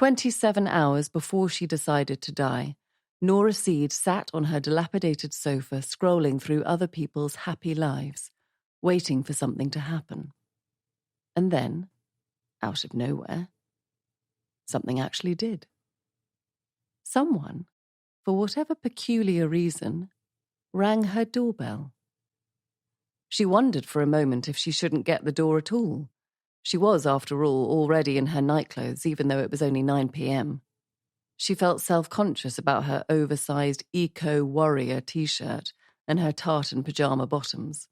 27 hours before she decided to die, Nora Seed sat on her dilapidated sofa scrolling through other people's happy lives, waiting for something to happen. And then, out of nowhere, something actually did. Someone, for whatever peculiar reason, rang her doorbell. She wondered for a moment if she shouldn't get the door at all. She was, after all, already in her nightclothes, even though it was only 9 p.m. She felt self-conscious about her oversized eco-warrior t-shirt and her tartan pyjama bottoms.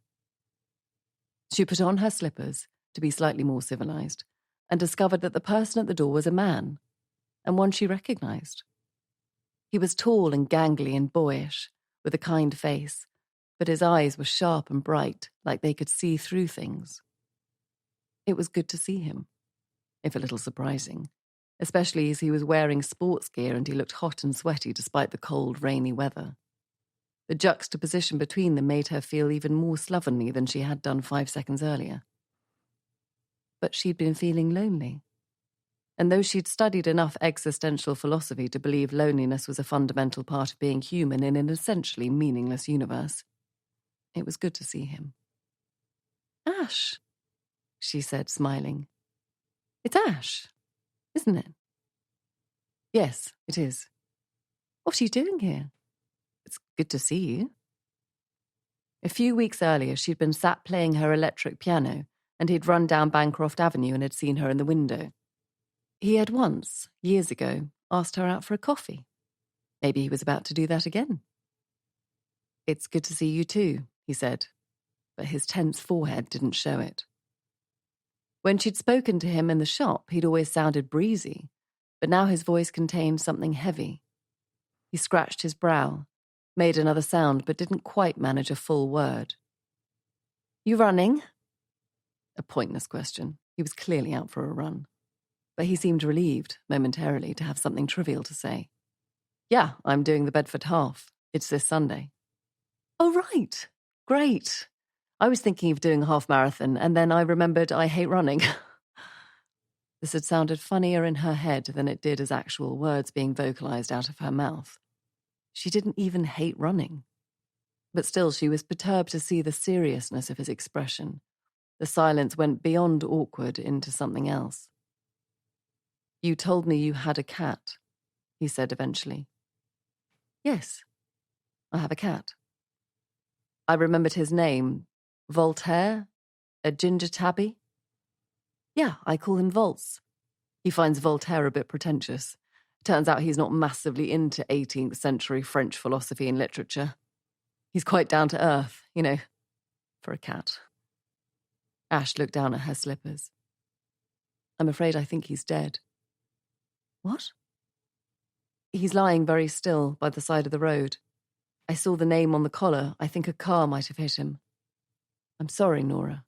She put on her slippers, to be slightly more civilized, and discovered that the person at the door was a man, and one she recognized. He was tall and gangly and boyish, with a kind face, but his eyes were sharp and bright, like they could see through things. It was good to see him, if a little surprising, especially as he was wearing sports gear and he looked hot and sweaty despite the cold, rainy weather. The juxtaposition between them made her feel even more slovenly than she had done 5 seconds earlier. But she'd been feeling lonely. And though she'd studied enough existential philosophy to believe loneliness was a fundamental part of being human in an essentially meaningless universe, it was good to see him. "Ash," she said, smiling. "It's Ash, isn't it?" "Yes, it is." "What are you doing here?" "It's good to see you." A few weeks earlier, she'd been sat playing her electric piano, and he'd run down Bancroft Avenue and had seen her in the window. He had once, years ago, asked her out for a coffee. Maybe he was about to do that again. "It's good to see you too," he said, but his tense forehead didn't show it. When she'd spoken to him in the shop, he'd always sounded breezy, but now his voice contained something heavy. He scratched his brow, made another sound, but didn't quite manage a full word. "You running?" A pointless question. He was clearly out for a run. But he seemed relieved, momentarily, to have something trivial to say. "Yeah, I'm doing the Bedford Half. It's this Sunday." "Oh, right. Great. I was thinking of doing a half marathon, and then I remembered I hate running." This had sounded funnier in her head than it did as actual words being vocalized out of her mouth. She didn't even hate running. But still, she was perturbed to see the seriousness of his expression. The silence went beyond awkward into something else. "You told me you had a cat," he said eventually. "Yes, I have a cat." I remembered his name. Voltaire? A ginger tabby? "Yeah, I call him Volts." He finds Voltaire a bit pretentious. Turns out he's not massively into 18th century French philosophy and literature. He's quite down to earth, for a cat. Ash looked down at her slippers. "I'm afraid I think he's dead." "What?" "He's lying very still by the side of the road. I saw the name on the collar. I think a car might have hit him. I'm sorry, Nora."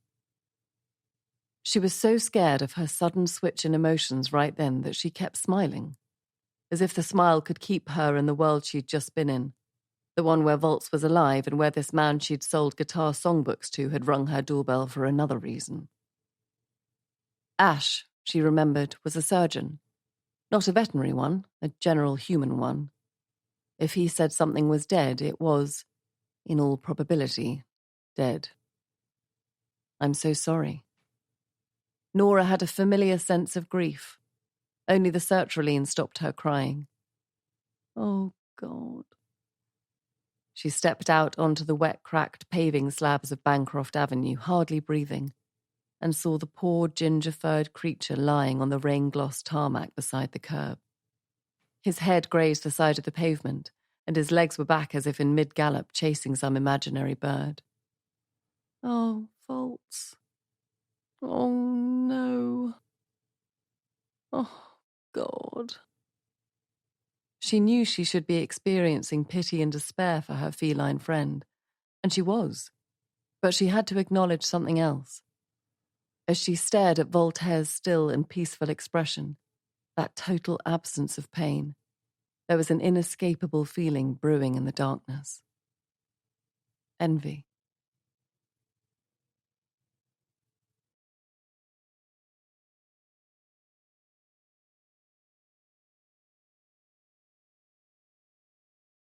She was so scared of her sudden switch in emotions right then that she kept smiling, as if the smile could keep her in the world she'd just been in, the one where Volts was alive and where this man she'd sold guitar songbooks to had rung her doorbell for another reason. Ash, she remembered, was a surgeon. Not a veterinary one, a general human one. If he said something was dead, it was, in all probability, dead. "I'm so sorry." Nora had a familiar sense of grief. Only the sertraline stopped her crying. "Oh, God." She stepped out onto the wet, cracked paving slabs of Bancroft Avenue, hardly breathing, and saw the poor ginger-furred creature lying on the rain-glossed tarmac beside the curb. His head grazed the side of the pavement, and his legs were back as if in mid-gallop chasing some imaginary bird. "Oh, Volts. Oh, no. Oh, God." She knew she should be experiencing pity and despair for her feline friend, and she was. But she had to acknowledge something else. As she stared at Voltaire's still and peaceful expression, that total absence of pain, there was an inescapable feeling brewing in the darkness. Envy.